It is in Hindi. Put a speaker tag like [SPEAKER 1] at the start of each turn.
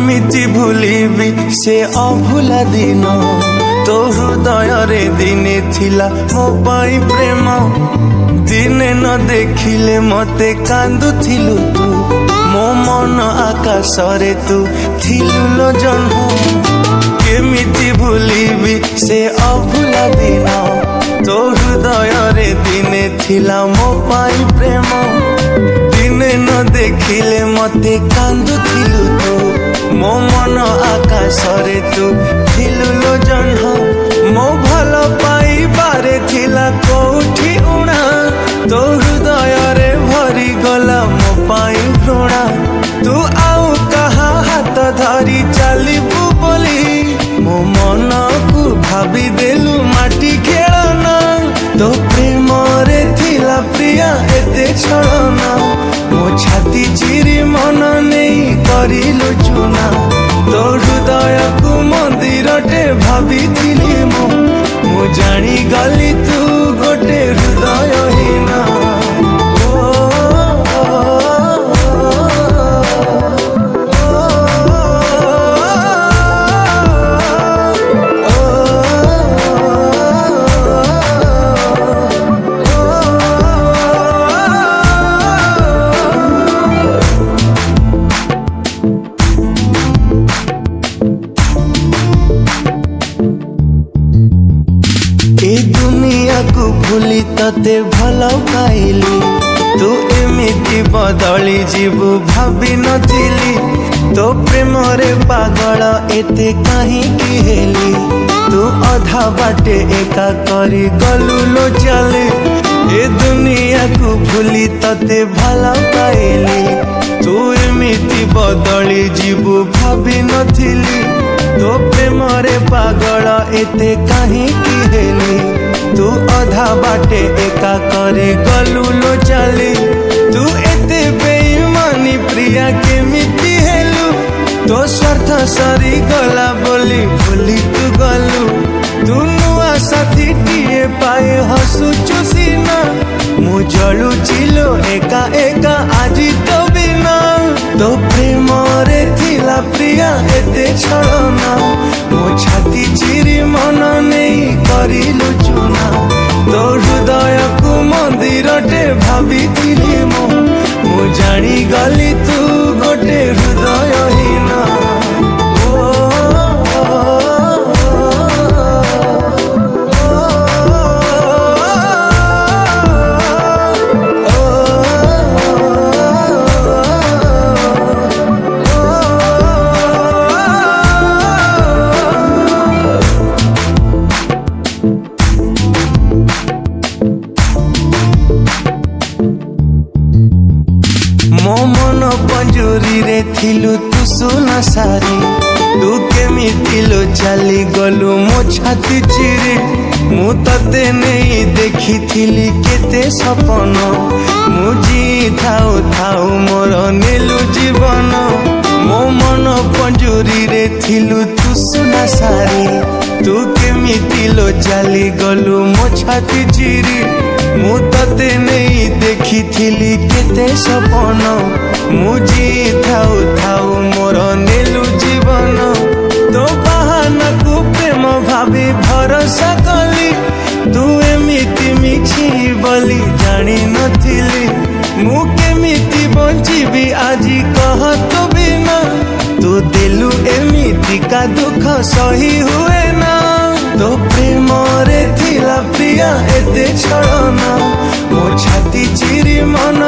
[SPEAKER 1] केमिति भूलिबी से अभुला दिन तो हृदय रे दिने थिला मो पाई प्रेम दिने न देखिले मते कांदुथिलु तू मो मन आकाश रे तू थिलु लो जन्म केमिति भूलिबी से अभुला दिन तो हृदय रे दिने थिला मो पाई प्रेम दिने न देखिले मते कांदुथिलु तू मो मन आकाश रे तू थिलु लो जन्म मो भल पाई बारे थिला कोठी उणा तो हृदय रे भरी गला मो पाई घृणा तू आउ कहा हाथ धरी चलिबू बोली मो मन को भाभी देलु माटी खेलना तो प्रेम रे थिला प्रिया एते छलना मो छाती चिरी मन नहीं करिलु चुना तो हृदय को मंदिर टे भाभी थिली मो जानी गली तू गोटे हृदय हीना भूली तते भल पाइली तू एमिति बदली जीवु भाभी नथिली तो प्रेम रे पागल एते कहीं की हेली तू अधा बाटे एका करी गलु लो चले ए दुनिया को भूली तते भल पाइली तू एमिति बदली जीवु भाभी नथिली तो प्रेम रे पागल एते कहीं की हेली तू अधा बाटे एका करे गलु लो चली तू एते बेईमानी प्रिया केमिति हेलु तो स्वार्थ सरी गला बोली भूली तू गलु तू नुआ साथी टीए पाए हसुचु सीना मु जलु चिलो एका एका आजी तो बिना तो प्रेम रे थिला प्रिया एते छलना मो छाती चिरी मन नहीं करिलु चुना तो हृदय को मंदिर टे भाभी थिली मु जानी गली तू गोटे हृदय हीना मो मन पंजुरी रे थिलु तू सुना सारी तू केमिति लो चली गलु मो छाती चिरी मु तते नहीं देखी थिली केते सपन मुझी थाउ थाउ मोर नेलु जीवन मो मन पंजुरी रे थिलु तू सुना सारी तू केमिति लो चली गलु मो छाती चिरी मु तते नहीं देखी थिली केते सपन मुझी थाउ थाउ मोर नेलु जीवन तो बाहाना को प्रेम भाभी भरोसा कली तू एमिति मिछि बोली जानी नथिली मु केमिति बंचिबी आजी कह तो बिना तू दिलु एमिति का दुख सही हुए ना तो प्रेम रे थिला प्रिया एते छलना मो छाती चिरी मन